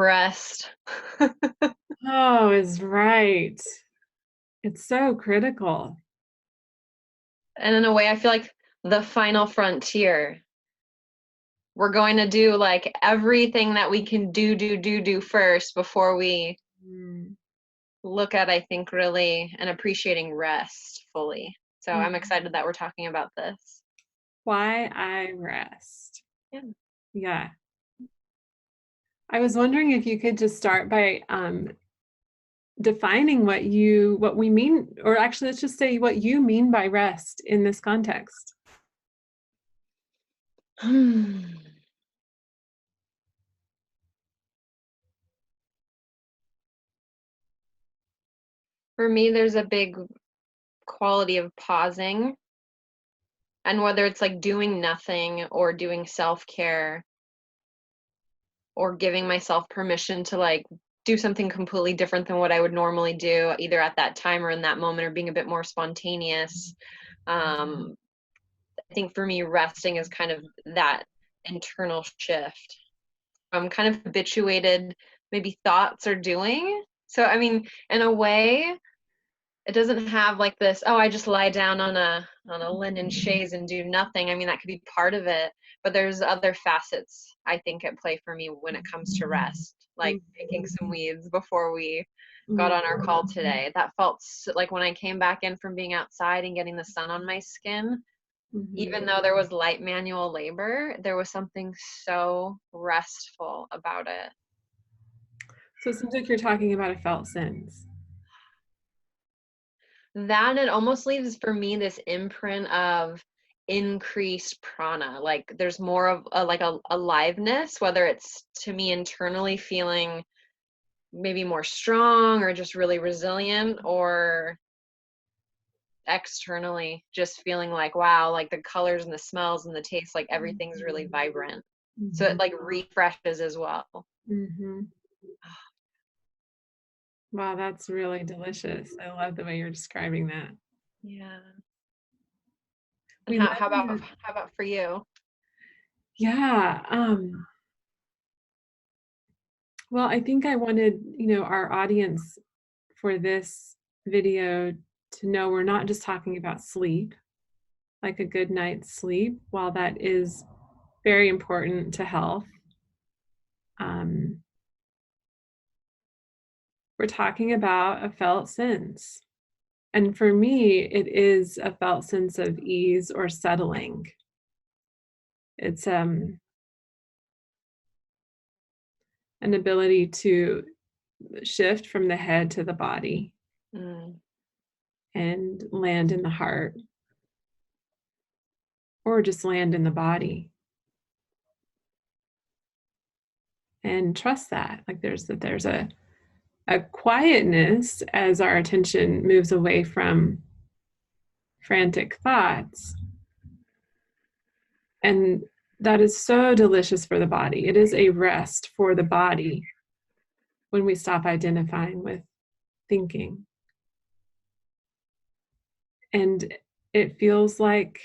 Rest. Oh, is right. It's so critical. And in a way, I feel like the final frontier. We're going to do like everything that we can do first before we Mm. look at, I think, really and appreciating rest fully. So I'm Mm. excited that we're talking about this. Why I rest. Yeah. Yeah. I was wondering if you could just start by defining what we mean, or actually let's just say what you mean by rest in this context. For me, there's a big quality of pausing, and whether it's like doing nothing or doing self-care or giving myself permission to like do something completely different than what I would normally do, either at that time or in that moment, or being a bit more spontaneous. I think for me, resting is kind of that internal shift. I'm kind of habituated, maybe thoughts are doing. So, I mean, in a way, it doesn't have like this, oh, I just lie down on a linen chaise and do nothing. I mean, that could be part of it, but there's other facets I think at play for me when it comes to rest, like picking some weeds before we got on our call today. That felt like when I came back in from being outside and getting the sun on my skin, even though there was light manual labor, there was something so restful about it. So it seems like you're talking about a felt sense. That it almost leaves for me this imprint of increased prana. Like there's more of a aliveness, whether it's to me internally feeling maybe more strong or just really resilient, or externally just feeling like, wow, like the colors and the smells and the taste, like everything's really vibrant. So it like refreshes as well. Mm-hmm. Wow, that's really delicious. I love the way you're describing that. Yeah. And We live in how about for you? yeah. Well, I think I wanted, our audience for this video to know we're not just talking about sleep, like a good night's sleep, while that is very important to health. Um, we're talking about a felt sense. And for me, it is a felt sense of ease or settling. It's an ability to shift from the head to the body Mm. and land in the heart, or just land in the body and trust that. Like there's a quietness as our attention moves away from frantic thoughts. And that is so delicious for the body. It is a rest for the body when we stop identifying with thinking. And it feels like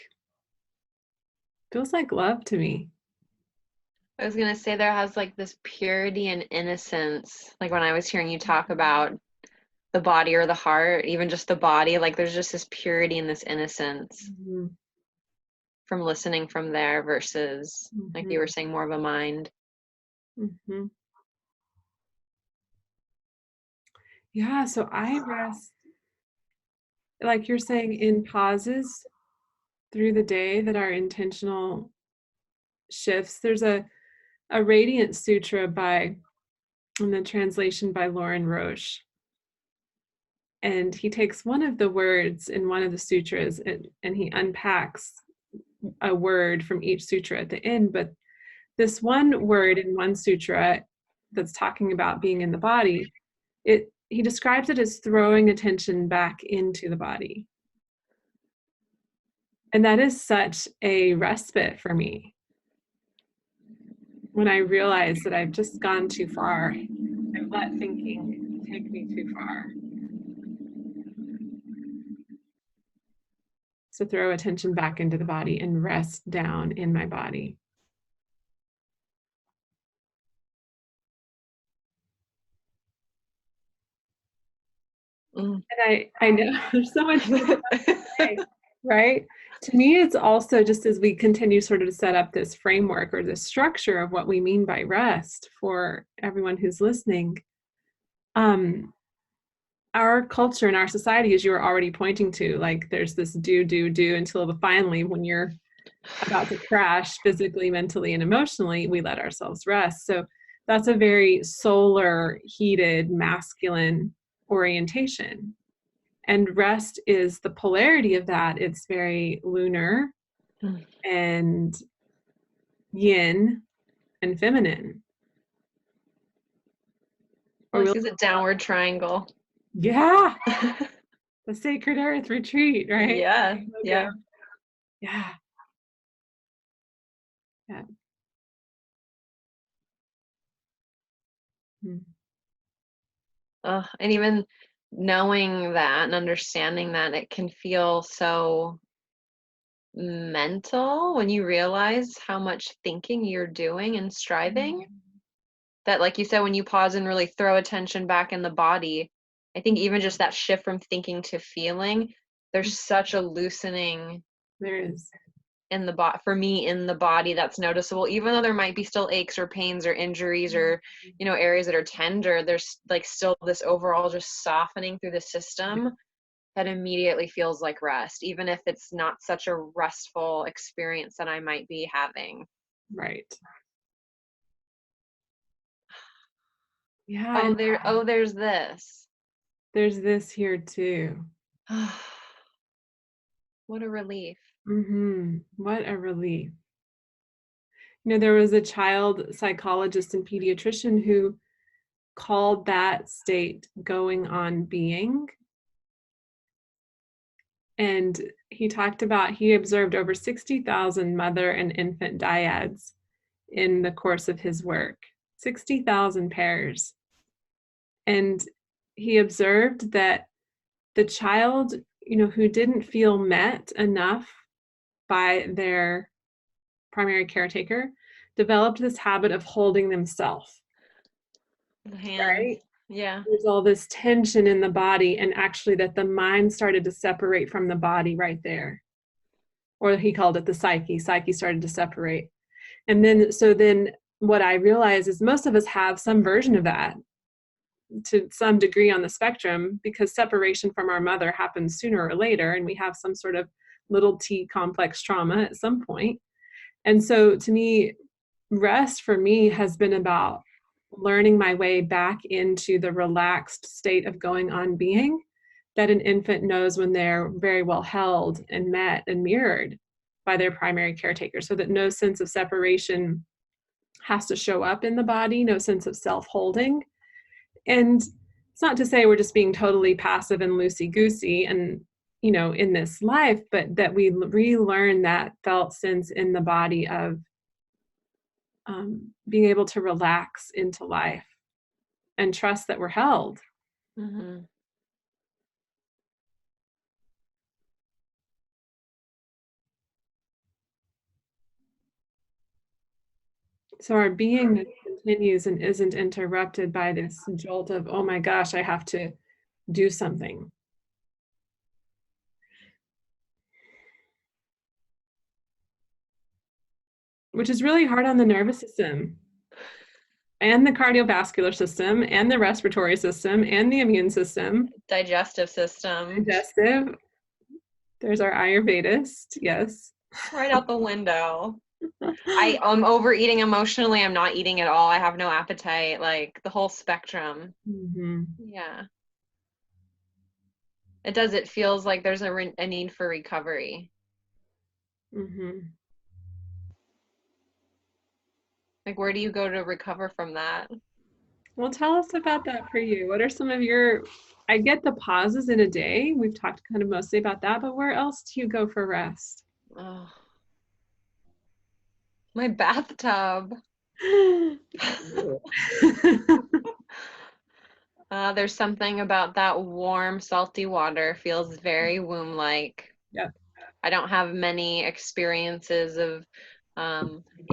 love to me. I was gonna say there has like this purity and innocence. Like when I was hearing you talk about the body or the heart, even just the body, like there's just this purity and this innocence Mm-hmm. from listening from there versus, like Mm-hmm. you were saying, more of a mind. Mm-hmm. Yeah, so I rest, like you're saying, in pauses through the day that are intentional shifts. There's a Radiant Sutra in the translation by Lauren Roche. And he takes one of the words in one of the sutras and he unpacks a word from each sutra at the end. But this one word in one sutra that's talking about being in the body, he describes it as throwing attention back into the body. And that is such a respite for me when I realize that I've just gone too far. I've let thinking take me too far. So throw attention back into the body and rest down in my body. Mm. And I know there's so much more to say, right? To me, it's also just as we continue sort of to set up this framework or this structure of what we mean by rest for everyone who's listening. Um, our culture and our society, as you were already pointing to, like there's this do until finally, when you're about to crash physically, mentally, and emotionally, we let ourselves rest. So that's a very solar, heated, masculine orientation. And rest is the polarity of that. It's very lunar Mm. and yin and feminine. I Or like we'll, to use a downward triangle. yeah, the sacred earth retreat, right? Yeah, Okay. yeah. Yeah. Yeah. Mm. And even knowing that and understanding that, it can feel so mental when you realize how much thinking you're doing and striving. That, like you said, when you pause and really throw attention back in the body, I think even just that shift from thinking to feeling, there's such a loosening There is. in the body, for me, in the body, that's noticeable. Even though there might be still aches or pains or injuries or, you know, areas that are tender, there's like still this overall just softening through the system that immediately feels like rest, even if it's not such a restful experience that I might be having. Right. Yeah. Oh, And there's this. there's this here too. What a relief. What a relief. You know, there was a child psychologist and pediatrician who called that state going on being. And he talked about, he observed over 60,000 mother and infant dyads in the course of his work, 60,000 pairs. And he observed that the child, you know, who didn't feel met enough by their primary caretaker developed this habit of holding themselves, The hands. right? Yeah. There's all this tension in the body, and actually that the mind started to separate from the body right there. Or he called it the psyche. Psyche started to separate. And then what I realize is most of us have some version of that to some degree on the spectrum, because separation from our mother happens sooner or later, and we have some sort of little t complex trauma at some point. And so to me, rest for me has been about learning my way back into the relaxed state of going on being that an infant knows when they're very well held and met and mirrored by their primary caretaker, so that no sense of separation has to show up in the body, no sense of self-holding. And it's not to say we're just being totally passive and loosey-goosey and, you know, in this life, but that we relearn that felt sense in the body of being able to relax into life and trust that we're held. Hmm. So our beingness continues and isn't interrupted by this jolt of, oh my gosh, I have to do something. Which is really hard on the nervous system and the cardiovascular system and the respiratory system and the immune system. Digestive system. Digestive. There's our Ayurvedist. Yes. Right out the window. I'm overeating emotionally. I'm not eating at all. I have no appetite. Like the whole spectrum. Mm-hmm. Yeah. It does. It feels like there's a need for recovery. Mm-hmm. Like, where do you go to recover from that? Well, tell us about that for you. What are some of your, I get the pauses in a day. We've talked kind of mostly about that, but where else do you go for rest? Oh, my bathtub. There's something about that warm, salty water. Feels very womb-like. Yep. I don't have many experiences of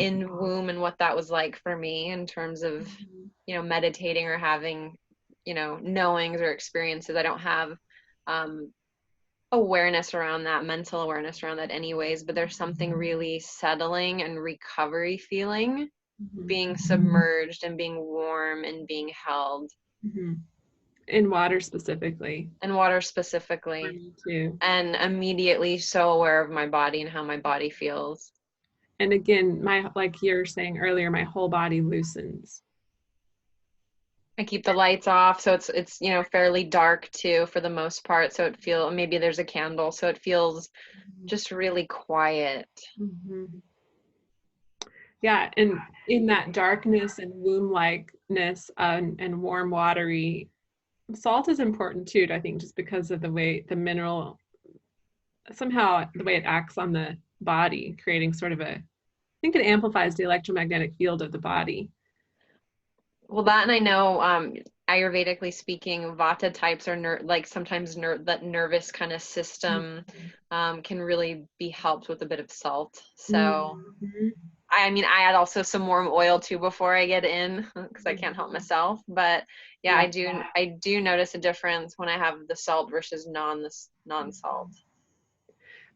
in womb and what that was like for me in terms of, you know, meditating or having knowings or experiences. I don't have awareness around that, mental awareness around that anyways, but there's something really settling and recovery feeling, Mhm. being submerged and being warm and being held. Mhm. In water specifically. And water For specifically. me too. And immediately so aware of my body and how my body feels. And again, like you were saying earlier, my whole body loosens. I keep the lights off, so it's fairly dark too for the most part. So maybe there's a candle, so it feels just really quiet. Mhm. Yeah, and in that darkness and womb-likeness and warm, watery, salt is important too, I think, just because of the way the mineral, somehow the way it acts on the body, creating sort of I think it amplifies the electromagnetic field of the body. Well, that, and I know, Ayurvedically speaking, Vata types are like sometimes that nervous kind of system can really be helped with a bit of salt. So Mhm. I mean, I add also some warm oil too before I get in because I can't help Mhm. myself. But yeah, Yeah. I do notice a difference when I have the salt versus non-salt.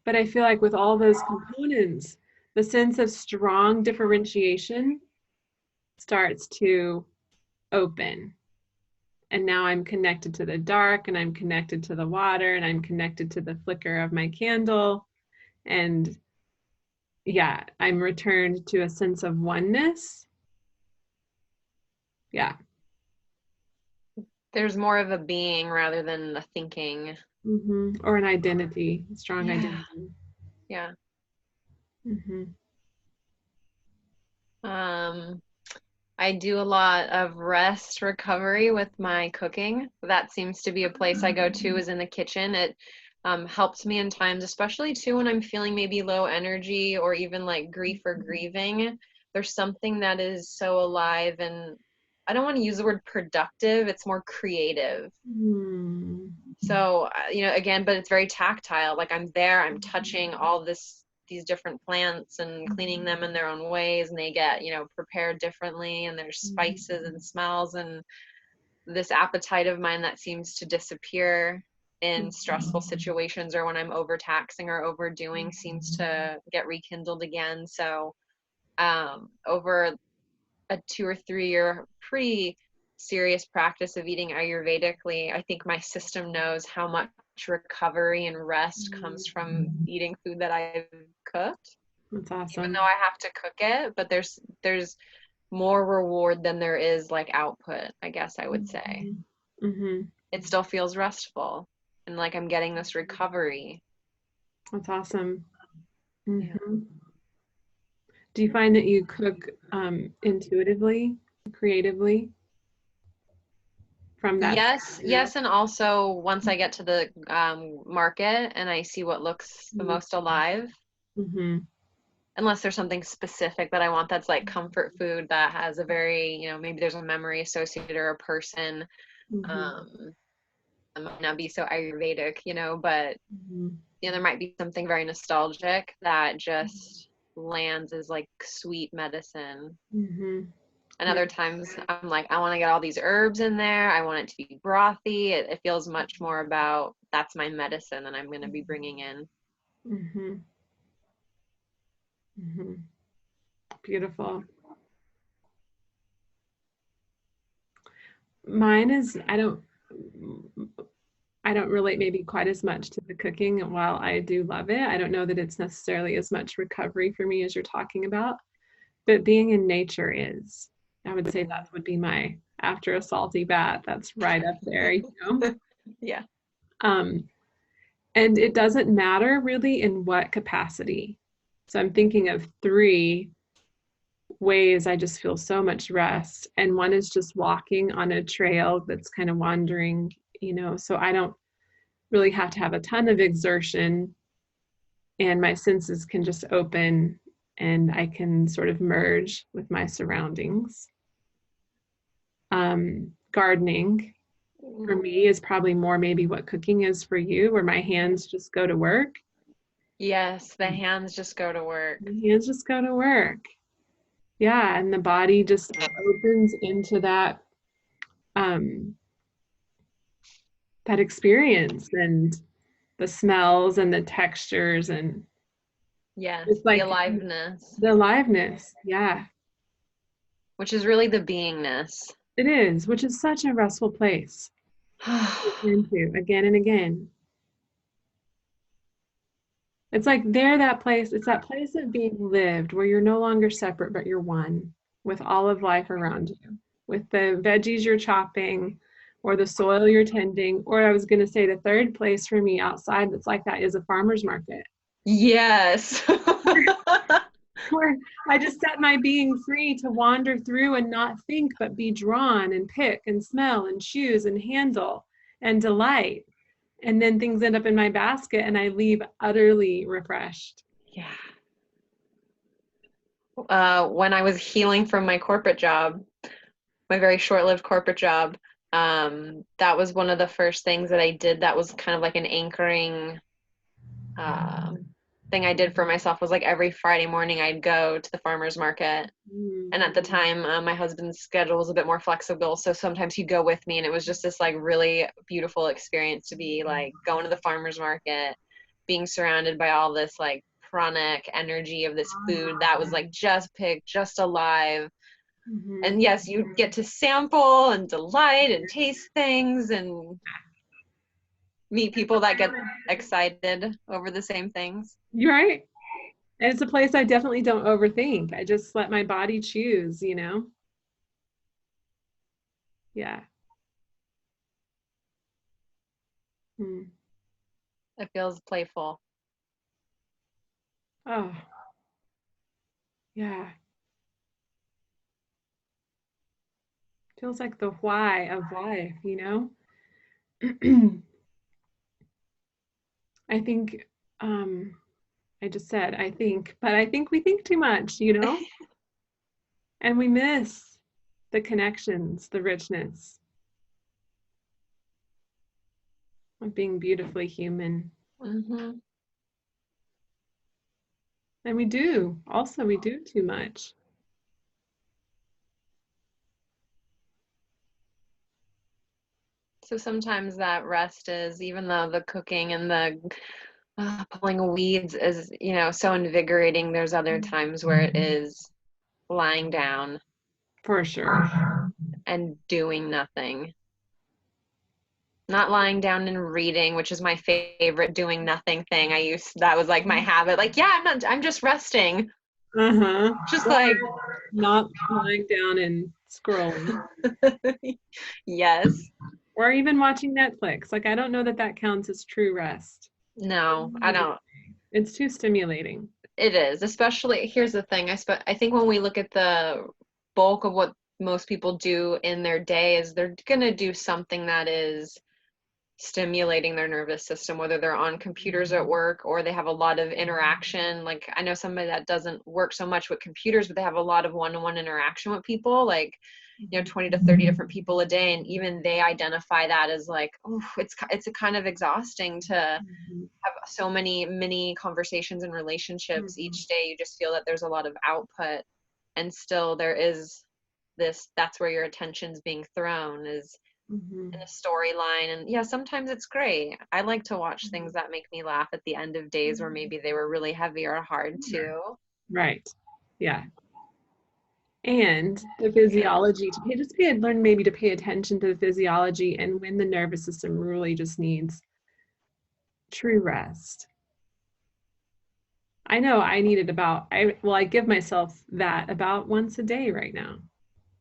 But I feel like with all those components, the sense of strong differentiation starts to open. And now I'm connected to the dark, and I'm connected to the water, and I'm connected to the flicker of my candle. And yeah, I'm returned to a sense of oneness. Yeah. There's more of a being rather than a thinking. Or an identity, strong Yeah, identity. yeah. Hmm. Um, I do a lot of rest recovery with my cooking. That seems to be a place I go to is in the kitchen. It helps me in times, especially too when I'm feeling maybe low energy or even like grief or grieving. There's something that is so alive, and I don't want to use the word productive, it's more creative. Mm. So, again, but it's very tactile. Like I'm there, I'm touching all these different plants and cleaning them in their own ways, and they get, prepared differently, and there's spices and smells, and this appetite of mine that seems to disappear in stressful situations or when I'm overtaxing or overdoing seems to get rekindled again. So, over a 2 or 3 year pretty serious practice of eating Ayurvedically, I think my system knows how much recovery and rest comes from eating food that I've cooked, That's even though awesome. I have to cook it. But there's more reward than there is like output, I guess I would say. Hmm. It still feels restful and like I'm getting this recovery. That's awesome. Yeah. Hmm. Do you find that you cook intuitively, creatively from that? Yes, yes, and also once I get to the market and I see what looks the most alive, Mm-hmm. unless there's something specific that I want that's like comfort food that has a very, maybe there's a memory associated or a person. Hmm. Um, it might not be so Ayurvedic, but Hmm. there might be something very nostalgic that just lands as like sweet medicine. Hmm. And Yeah. other times I'm like, I want to get all these herbs in there. I want it to be brothy. It feels much more about that's my medicine that I'm going to be bringing in. Hmm. Hmm. Beautiful. Mine is I don't relate maybe quite as much to the cooking. While I do love it, I don't know that it's necessarily as much recovery for me as you're talking about. But being in nature is. I would say that would be my after a salty bath. That's right up there, you know. Yeah. Um, and it doesn't matter really in what capacity. So I'm thinking of three ways I just feel so much rest. And one is just walking on a trail that's kind of wandering, so I don't really have to have a ton of exertion, and my senses can just open and I can sort of merge with my surroundings. Gardening for me is probably more maybe what cooking is for you, where my hands just go to work. Yes, the hands just go to My work. hands just go to work. Yeah, and the body just opens into that, um, that experience and the smells and the textures and Yes, it's the like aliveness, the aliveness. Yeah, which is really the beingness. it is, which is such a restful place to return to again and again. It's like they're that place, it's that place of being lived where you're no longer separate, but you're one with all of life around you, with the veggies you're chopping or the soil you're tending. Or I was going to say the third place for me outside that's like that is a farmer's market Yes. where I just set my being free to wander through and not think, but be drawn and pick and smell and choose and handle and delight. And then things end up in my basket and I leave utterly refreshed. Yeah. When I was healing from my corporate job, my very short-lived corporate job, that was one of the first things that I did that was kind of like an anchoring thing I did for myself was like every Friday morning I'd go to the farmer's market. Mm. And at the time, my husband's schedule was a bit more flexible, so sometimes he'd go with me, and it was just this like really beautiful experience to be like going to the farmer's market, being surrounded by all this like pranic energy of this food that was like just picked, just alive. Mhm. And yes, you get to sample and delight and taste things and meet people that get excited over the same things. You're right. And it's a place I definitely don't overthink. I just let my body choose, you know? Yeah. Mm. It feels playful. Oh, yeah. Feels like the why of life, you know? I think, I just said, I think, but I think we think too much, you know? And we miss the connections, the richness of being beautifully human. Hmm. And we do, also, we do too much. So sometimes that rest is, even though the cooking and the pulling weeds is, so invigorating, there's other times where it is lying down For sure. and doing nothing. Not lying down and reading, which is my favorite doing nothing thing. That was like my habit. Like, yeah, I'm just resting. Uh-huh. Just Or like, not lying down and scrolling. yes. Or even watching Netflix. Like, I don't know that that counts as true rest. No, I don't. It's too stimulating. It is, especially here's the thing. I think when we look at the bulk of what most people do in their day is they're gonna do something that is stimulating their nervous system, whether they're on computers at work or they have a lot of interaction. Like I know somebody that doesn't work so much with computers, but they have a lot of one-on-one interaction with people, like 20 to 30 different people a day, and even they identify that as like, oh, it's a kind of exhausting to Mhm. have so many mini conversations and relationships Mhm. each day. You just feel that there's a lot of output, and still there is that's where your attention's being thrown is in Mhm. a storyline. And yeah, sometimes it's great. I like to watch things that make me laugh at the end of days where maybe they were really heavy or hard too. Right. Yeah. And the physiology to learn maybe to pay attention to the physiology and when the nervous system really just needs true rest. I know I need it I give myself that about once a day right now,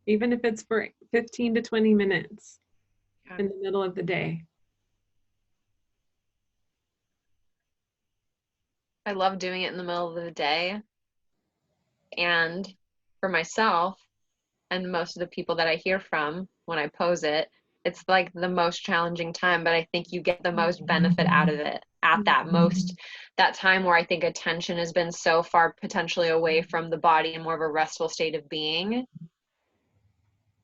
even if it's for 15 to 20 minutes Yeah. in the middle of the day. I love doing it in the middle of the day. And for myself and most of the people that I hear from when I pose it, it's like the most challenging time, but I think you get the most benefit out of it at that time where I think attention has been so far potentially away from the body and more of a restful state of being.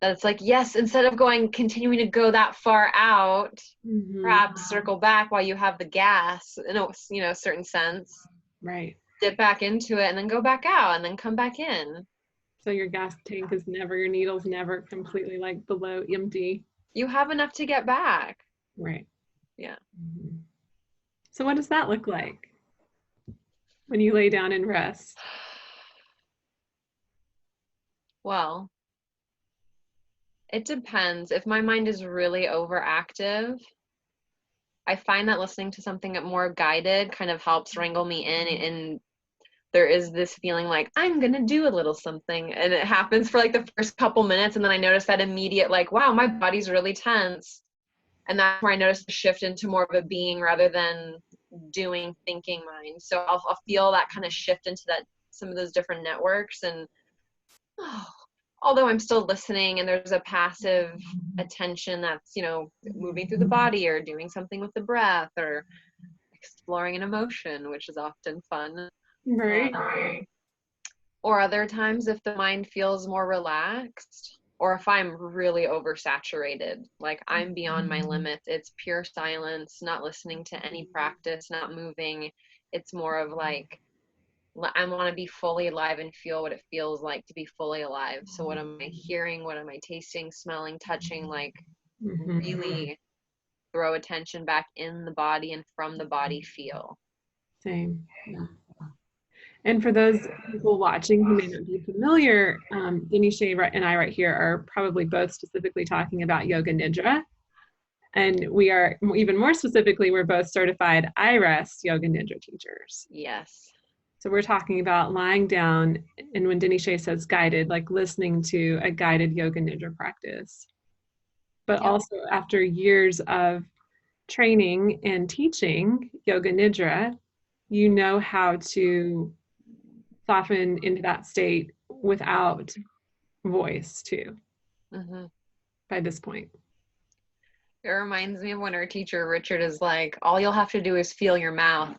That it's like, yes, instead of continuing to go that far out, Mhm. perhaps circle back while you have the gas in a certain sense, Right. dip back into it and then go back out and then come back in. So your gas tank is never, your needle's never completely like below empty. You have enough to get back. Right. Yeah. Mhm. So what does that look like when you lay down and rest? Well, it depends. If my mind is really overactive, I find that listening to something more guided kind of helps wrangle me in, and there is this feeling like I'm gonna do a little something, and it happens for like the first couple minutes, and then I notice that immediate like, wow, my body's really tense, and that's where I notice the shift into more of a being rather than doing thinking mind. So I'll feel that kind of shift into that, some of those different networks, and oh, although I'm still listening and there's a passive attention that's, you know, moving through the body or doing something with the breath or exploring an emotion, which is often fun. Right. Or other times, if the mind feels more relaxed, or if I'm really oversaturated, like I'm beyond my limits, it's pure silence, not listening to any practice, not moving. It's more of like, I want to be fully alive and feel what it feels like to be fully alive. So, what am I hearing? What am I tasting, smelling, touching? Like, Mhm. really throw attention back in the body and from the body feel. Same. Yeah. And for those people watching who may not be familiar, Denisha and I right here are probably both specifically talking about Yoga Nidra. And we are, even more specifically, we're both certified iRest Yoga Nidra teachers. Yes. So we're talking about lying down, and when Denisha says guided, like listening to a guided Yoga Nidra practice. But Yep. also after years of training and teaching Yoga Nidra, you know how to soften into that state without voice too Mm-hmm. by this point. It reminds me of when our teacher Richard is like, all you'll have to do is feel your mouth.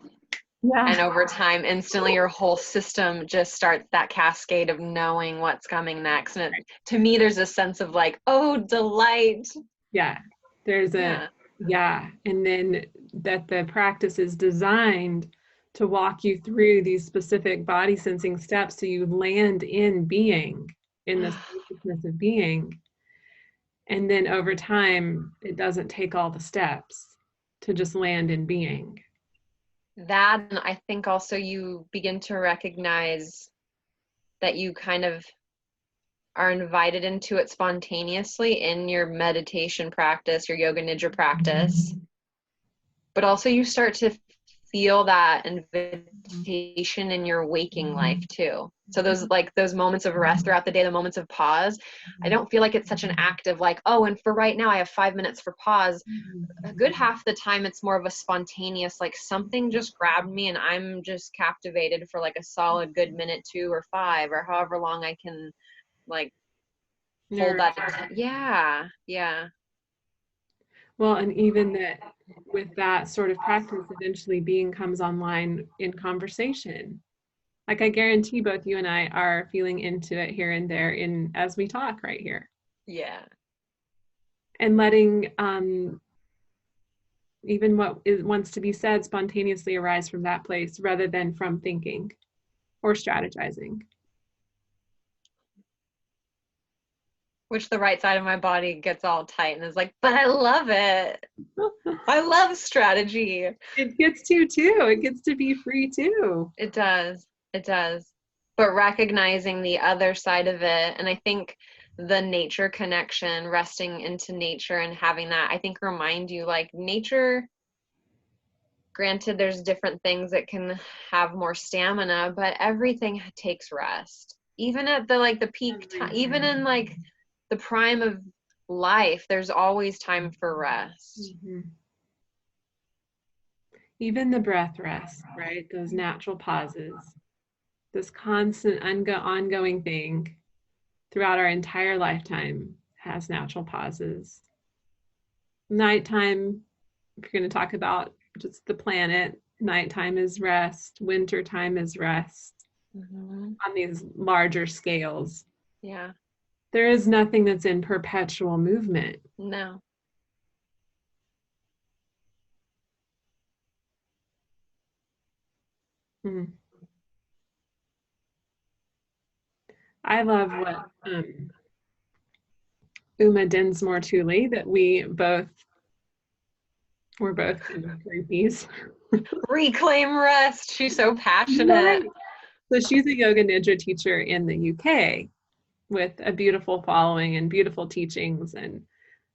And Yeah. over time, instantly your whole system just starts that cascade of knowing what's coming next. And to me, there's a sense of like, oh, delight. Yeah. There's a, Yeah. yeah. And then that the practice is designed to walk you through these specific body sensing steps so you land in being, in the spaciousness of being. And then over time, it doesn't take all the steps to just land in being. That, and I think also you begin to recognize that you kind of are invited into it spontaneously in your meditation practice, your yoga nidra practice. But also you start to feel that invitation in your waking life too. So those, like those moments of rest throughout the day, the moments of pause, I don't feel like it's such an active like, oh, and for right now I have 5 minutes for pause. A good half the time it's more of a spontaneous like something just grabbed me and I'm just captivated for like a solid good minute, 2 or 5 or however long I can like hold Nurture. that. Yeah, yeah. Well, and even that with that sort of practice, eventually being comes online in conversation. Like I guarantee both you and I are feeling into it here and there in as we talk right here. Yeah. And letting even what is, wants to be said spontaneously arise from that place rather than from thinking or strategizing. Which the right side of my body gets all tight and is like, but I love it. I love strategy. It gets to too. It gets to be free too. It does. It does. But recognizing the other side of it, and I think the nature connection, resting into nature and having that, I think remind you like nature, granted, there's different things that can have more stamina, but everything takes rest. Even at the like the peak time, even in like the prime of life, there's always time for rest. Mhm. Even the breath rest, right? Those natural pauses, this constant ongoing thing throughout our entire lifetime has natural pauses. Nighttime, if you're going to talk about just the planet, nighttime is rest, winter time is rest Mm-hmm. on these larger scales. Yeah. There is nothing that's in perpetual movement. No. Hmm. I love what Uma Dinsmore Tooley, that we both We're both kind of groupies. Reclaim rest. She's so passionate. Right. So she's a yoga nidra teacher in the UK with a beautiful following and beautiful teachings and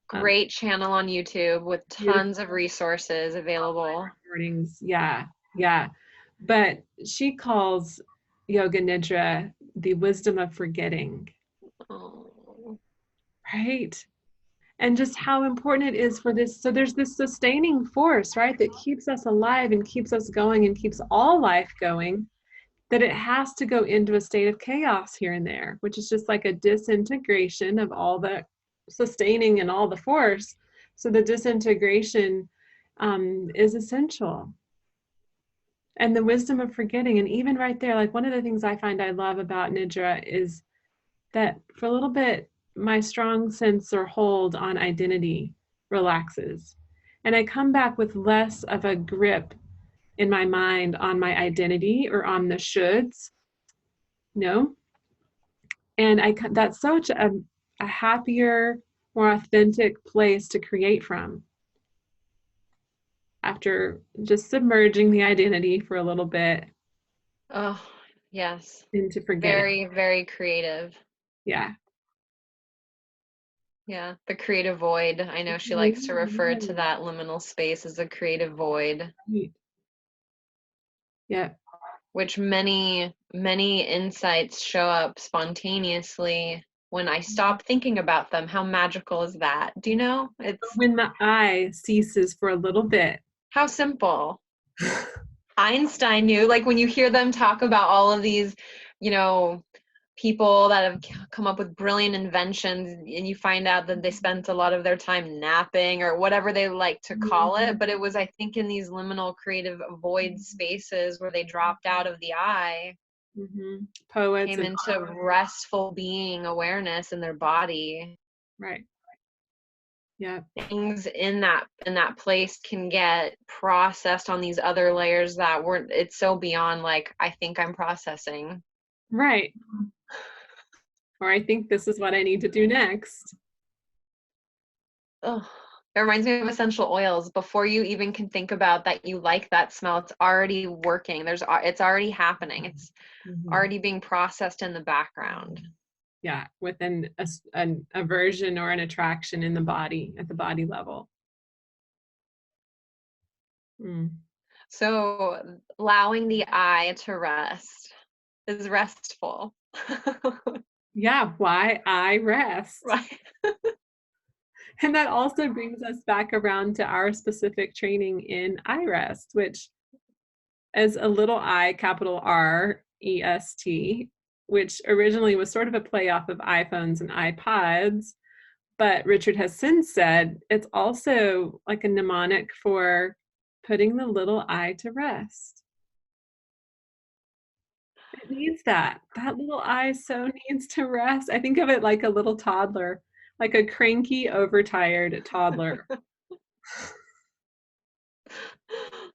Great channel on YouTube with beautiful tons of resources available. recordings. Yeah, yeah. But she calls yoga nidra the wisdom of forgetting, Oh. right? And just how important it is for this. So there's this sustaining force, right, that keeps us alive and keeps us going and keeps all life going, that it has to go into a state of chaos here and there, which is just like a disintegration of all the sustaining and all the force. So the disintegration is essential. And the wisdom of forgetting. And even right there, like one of the things I find I love about Nidra is that for a little bit, my strong sense or hold on identity relaxes. And I come back with less of a grip in my mind on my identity or on the shoulds, no. And that's such a happier, more authentic place to create from after just submerging the identity for a little bit Oh, yes. into forgetting. Very, very creative. Yeah. Yeah, the creative void. I know she likes to refer to that liminal space as a creative void, Yeah. which many insights show up spontaneously when I stop thinking about them. How magical is that? Do you know? It's When the I ceases for a little bit. how simple. Einstein knew, like when you hear them talk about all of these, you know, people that have come up with brilliant inventions, and you find out that they spent a lot of their time napping or whatever they like to call it, but it was, I think, in these liminal creative void spaces where they dropped out of the I, Poets came and into restful being awareness in their body. right. Yeah. Things in that place can get processed on these other layers that weren't, it's so beyond like I think I'm processing. Right. Or I think this is what I need to do next. Ugh. It reminds me of essential oils. Before you even can think about that you like that smell, it's already working. It's already happening. It's Mhm. already being processed in the background. Yeah, within an aversion or an attraction in the body at the body level. Mm. So allowing the I to rest is restful. Yeah, why I rest. Right. And that also brings us back around to our specific training in I rest, which is a little I, capital R, EST, which originally was sort of a play off of iPhones and iPods. But Richard has since said it's also like a mnemonic for putting the little I to rest. It needs that. That little I so needs to rest. I think of it like a little toddler, like a cranky, overtired toddler.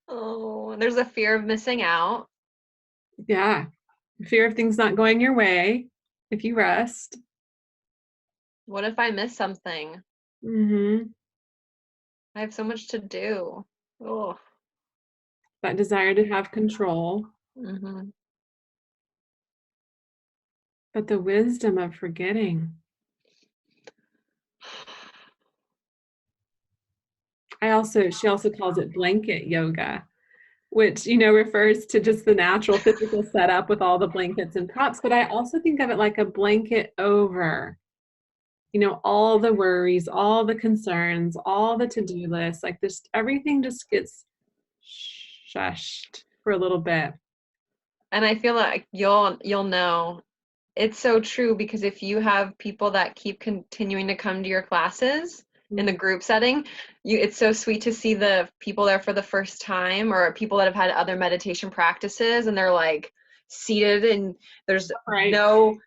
Oh, there's a fear of missing out. Yeah. Fear of things not going your way if you rest. What if I miss something? Hmm. I have so much to do. Oh. That desire to have control, Mm-hmm. but the wisdom of forgetting. She also calls it blanket yoga, which, refers to just the natural physical setup with all the blankets and props. But I also think of it like a blanket over, all the worries, all the concerns, all the to-do lists, like this, everything just gets shushed for a little bit. And I feel like you'll know it's so true, because if you have people that keep continuing to come to your classes in the Mhm. group setting, it's so sweet to see the people there for the first time, or people that have had other meditation practices and they're like seated, and Right.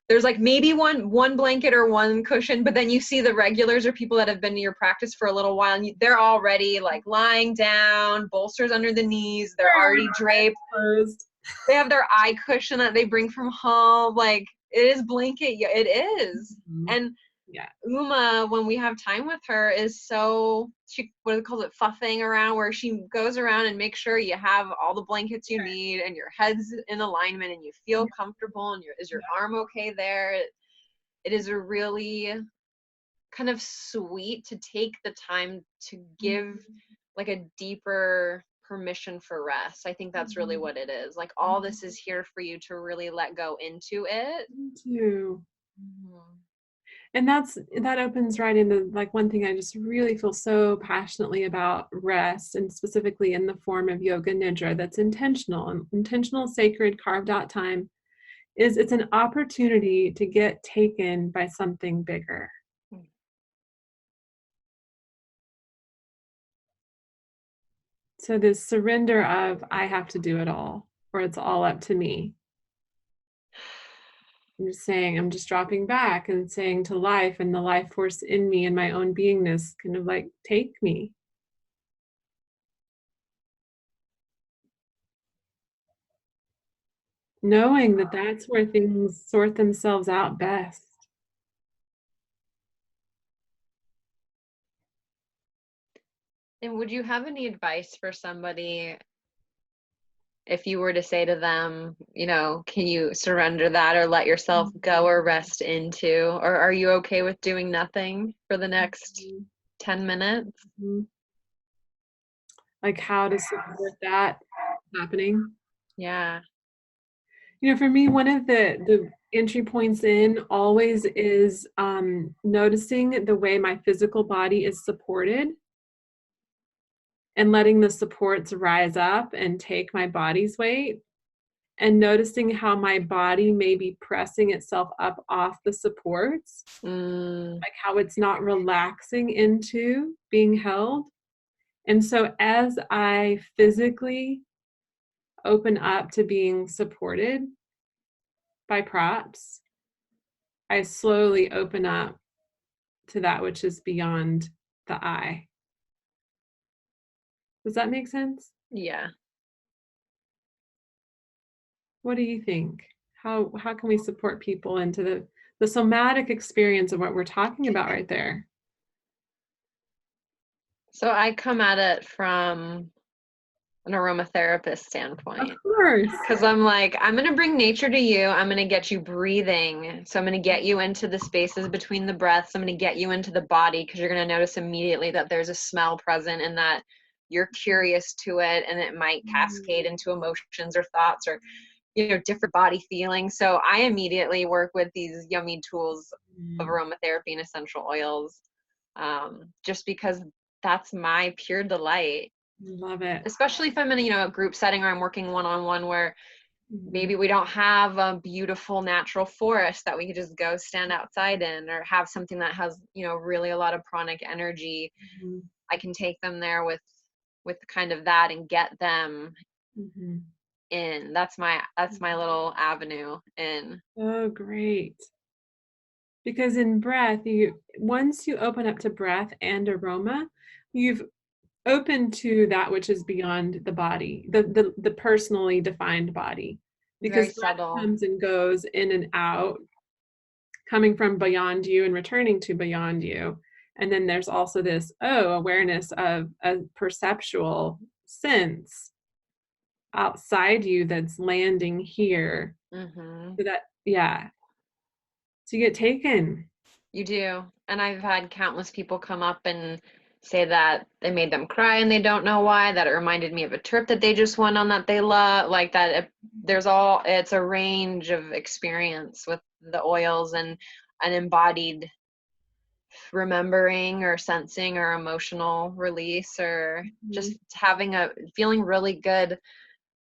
there's like maybe one blanket or one cushion, but then you see the regulars or people that have been to your practice for a little while, and they're already like lying down, bolsters under the knees, they're already draped, Closed. they have their eye cushion that they bring from home, like it is blanket, it is. Mhm. And Yeah. Uma, when we have time with her, is so, she, what it calls it, fuffing around, where she goes around and makes sure you have all the blankets you need and your head's in alignment and you feel comfortable, and is your arm okay there. It is a really kind of sweet to take the time to give like a deeper permission for rest. I think that's really what it is. Like, all this is here for you to really let go into it. Me too. Mhm. And that opens right into like one thing I just really feel so passionately about rest, and specifically in the form of yoga nidra that's intentional and intentional, sacred, carved out time, is it's an opportunity to get taken by something bigger. So this surrender of I have to do it all, or it's all up to me. I'm just saying, I'm just dropping back and saying to life and the life force in me and my own beingness, kind of like, take me. Knowing that that's where things sort themselves out best. And would you have any advice for somebody if you were to say to them, can you surrender that or let yourself go or rest into, or are you okay with doing nothing for the next 10 minutes? Mhm. Like how to support that happening. Yeah. For me, one of the entry points in always is noticing the way my physical body is supported and letting the supports rise up and take my body's weight, and noticing how my body may be pressing itself up off the supports, Mm, like how it's not relaxing into being held. And so as I physically open up to being supported by props, I slowly open up to that which is beyond the eye. Does that make sense? yeah. What do you think? How can we support people into the somatic experience of what we're talking about right there? So I come at it from an aromatherapist Of standpoint. course. Because I'm like, I'm going to bring nature to you. I'm going to get you breathing. So I'm going to get you into the spaces between the breaths. I'm going to get you into the body, because you're going to notice immediately that there's a smell present and that you're curious to it, and it might cascade into emotions or thoughts or, different body feelings. So I immediately work with these yummy tools of aromatherapy and essential oils, just because that's my pure delight, Love it. especially if I'm in a group setting or I'm working one-on-one, where Mhm, maybe we don't have a beautiful natural forest that we could just go stand outside in, or have something that has really a lot of pranic energy. mhm, I can take them there with kind of that and get them mhm. in. That's my little avenue in. Oh, great. Because in breath, you once you open up to breath and aroma, you've opened to that which is beyond the body, the personally defined body. Very Because breath subtle. comes and goes in and out, coming from beyond you and returning to beyond you. And then there's also this, awareness of a perceptual sense outside you that's landing here. Hmm. So that, yeah, so you get taken. You do. And I've had countless people come up and say that they made them cry and they don't know why, that it reminded me of a trip that they just went on that they love, like that. It's a range of experience with the oils, and an embodied remembering or sensing or emotional release, or Mhm. just feeling really good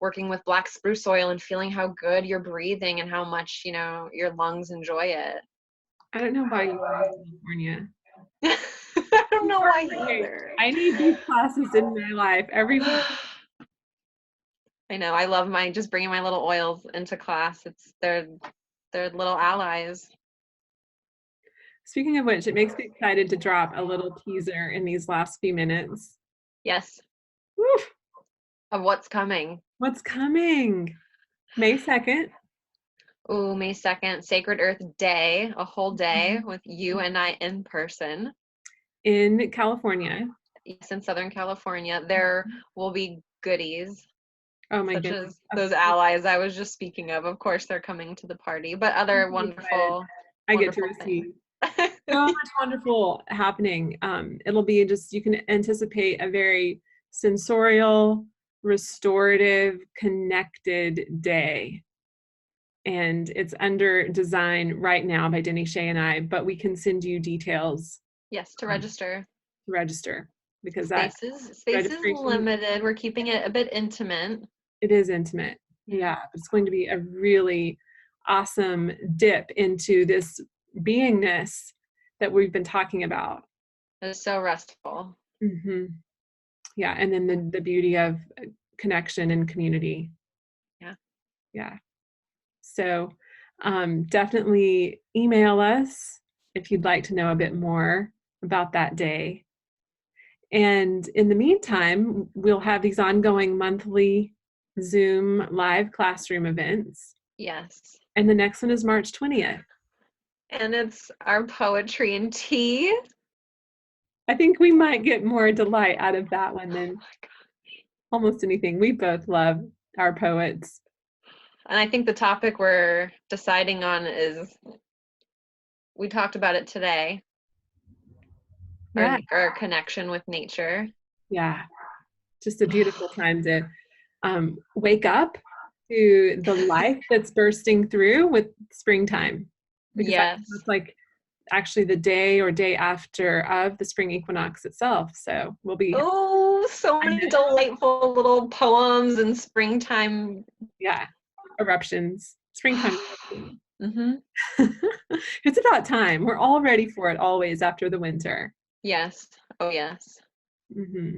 working with black spruce oil and feeling how good you're breathing and how much, your lungs enjoy it. I don't know why you are in California. I don't You know are why great. either. I need these classes in my life every week. I know. I love my just bringing my little oils into class. They're little allies. Speaking of which, it makes me excited to drop a little teaser in these last few minutes. Yes, Woo! of what's coming. What's coming? May 2nd. Ooh, May 2nd, Sacred Earth Day, a whole day with you and I in person. In California. Yes, in Southern California. There will be goodies, Oh my such goodness. as those allies I was just speaking of. Of course, they're coming to the party, but other I'm excited. wonderful, I get to wonderful things. receive so much wonderful happening. It'll be just, you can anticipate a very sensorial, restorative, connected day. And it's under design right now by Denny Shea and I, but we can send you details Yes, to to register. register because that Space is registration, limited. We're keeping it a bit intimate. it is intimate. Yeah. Yeah, it's going to be a really awesome dip into this beingness that we've been talking about. It's so restful. Hmm. Yeah, and then the beauty of connection and community. Yeah. Yeah. So definitely email us if you'd like to know a bit more about that day. And in the meantime, we'll have these ongoing monthly Zoom live classroom events. Yes. And the next one is March 20th. And it's our poetry and tea. I think we might get more delight out of that one than almost anything. We both love our poets. And I think the topic we're deciding on is, we talked about it today, Yeah, our connection with nature. yeah. Just a beautiful time to wake up to the life that's bursting through with springtime. Because Yes. that's like actually the day or day after of the spring equinox itself. So we'll be, Oh, so many delightful little poems and springtime. yeah, eruptions, springtime eruptions. Mm-hmm. It's about time. We're all ready for it always after the winter. Yes. Oh, yes. Hmm.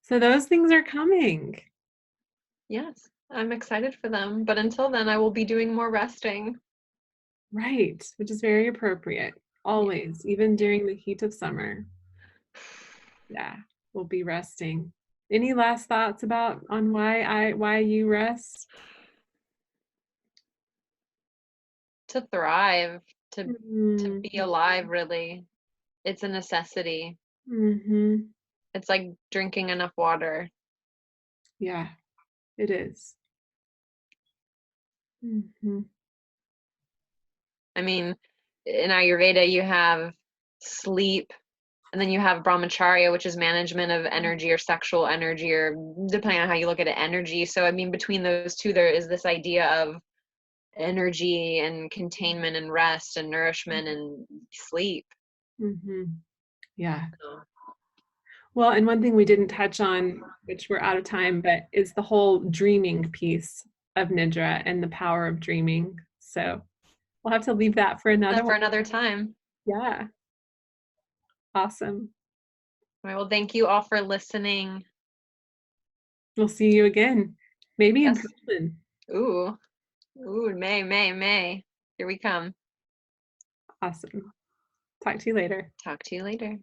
So those things are coming. Yes. I'm excited for them. But until then, I will be doing more resting. Right, which is very appropriate. Yeah. Always, even Yeah. during the heat of summer. Yeah, we'll be resting. Any last thoughts about on why you rest? To thrive, to Mm-hmm. be alive, really. It's a necessity. Mm-hmm. It's like drinking enough water. Yeah, it is. Mm-hmm. I mean, in Ayurveda, you have sleep, and then you have brahmacharya, which is management of energy or sexual energy, or depending on how you look at it, energy. So, I mean, between those two, there is this idea of energy and containment and rest and nourishment and sleep. Mm-hmm. Yeah. So, Well, and one thing we didn't touch on, which we're out of time, but is the whole dreaming piece of Nidra and the power of dreaming. So we'll have to leave that for another for one. another time. Yeah. Awesome. All right, well, thank you all for listening. We'll see you again, maybe in Yes. person. Ooh. Ooh, May. Here we come. Awesome. Talk to you later. Talk to you later.